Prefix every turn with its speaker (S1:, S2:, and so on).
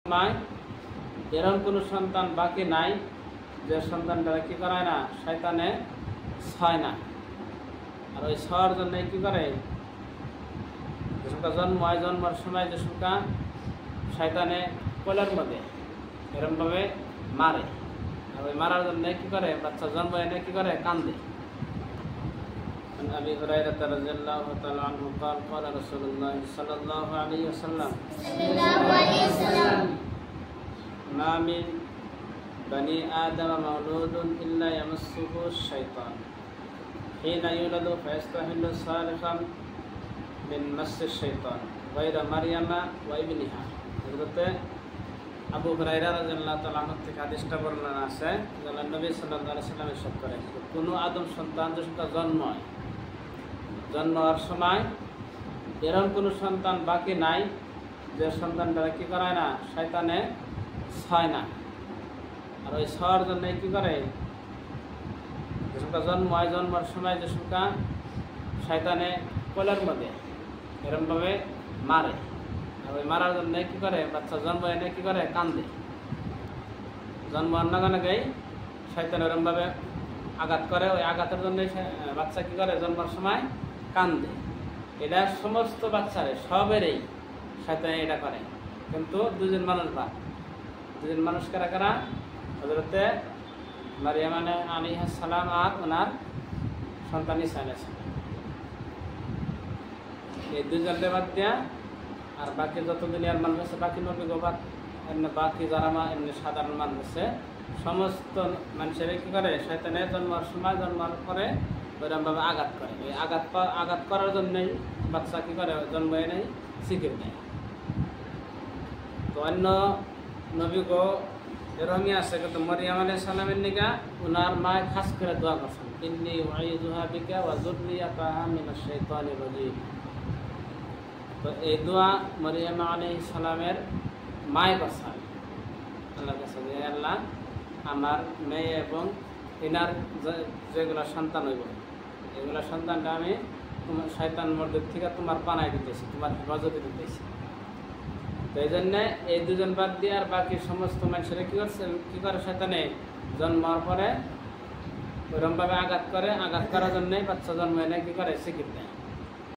S1: নাই, এরকম কোনো সন্তান বাকি নাই যে সন্তানটা কি করায় না, শয়তানে ছয় না। আর ওই ছয়ের জন্য কি করে, যেসবটা জন্ম হয়, জন্মের সময় যেসবটা শয়তানে কোলের মধ্যে এরকমভাবে মারে। আর ওই মারার জন্য কি করে, বাচ্চা জন্ম এনে কি করে, কান্দে। أبي هريرة رضي الله تعالى عنه قال قال رسول الله صلى الله عليه وسلم ما من بني آدم مولود إلا يمسه الشيطان حين يولد فيستحل صالحا من مس الشيطان غير مريم وابنها। হযরতে আবু হুরায়রা রাদিয়াল্লাহু তাআলা আনহু থেকে হাদিসটা বর্ণনা আছে, যে নবী সাল্লাল্লাহু আলাইহি ওয়াসাল্লাম ইরশাদ করেন, কোন আদম সন্তান যেটা জন্ম হয়, জন্ম হওয়ার সময় এরকম কোনো সন্তান বাকি নাই যে সন্তানটা কি করায় না, শয়তানে ছয় না। আর ওই ছয়ের জন্য কি করে, যেসবটা জন্ম হয়, জন্মের সময় যেসবটা শয়তানে কোলের মধ্যে এরকমভাবে মারে। আর ওই মারার জন্য কি করে, বাচ্চা জন্ম এনে কি করে, কান্দে। জন্ম অন্যগণেই শয়তান এরকমভাবে আঘাত করে, ওই আঘাতের জন্য বাচ্চা কি করে, জন্মের সময় কান্দে। এটা সমস্ত বাচ্চারে সবেরই শয়তান এটা করে, কিন্তু দুজন মানুষ বা দুজন মানুষ কারা কারা, হযরতে মারিয়াম আলাইহিস সালাম আর ওনার সন্তান ঈসা আলাইহিস সালাম, এই দুজনকে বাদ দিয়া আর বাকি যত দুনিয়ার মানুষ আছে, বাকি নবী গোবাদ এমনি বাকি যারা এমনি সাধারণ মানুষ আছে, সমস্ত মানুষের কি করে, শয়তানের জন্মের সময় জন্মার পরে ওইরকমভাবে আঘাত করে। এই আঘাত করার জন্যই বাচ্চা কি করে, জন্ম এনে শিখিয়ে দেয়। তো অন্য নবীগো এরকমই আছে, কিন্তু মরিয়ম আলাইহিস সালামের নিগা ওনার মা খাস করে দোয়া করছেন, ইন্নী উঈযুহা বিকা ওয়া যুররিয়াতাহা মিনাশ শাইতানির রাজীম। তো এই দোয়া মরিয়ম আলাইহিস সালামের মায়ের কাছে আল্লাহর কাছে, যে আল্লাহ আমার মেয়ে এবং এনার যেগুলো সন্তান হইব, এগুলো সন্তানটা আমি তোমার শয়তান মর্দের থেকে তোমার পানায় দিতেছি, তোমার হেফাজতে দিতেছি। তো এই জন্যে এই দুজন বাদ দিয়ে আর বাকি সমস্ত মানুষেরা কি করছে, কি করে, শয়তানে জন্মার পরে ওরকমভাবে আঘাত করে, আঘাত করার জন্যই বাচ্চা জন্ম এনে কি করে, শিখিয়ে দেয়।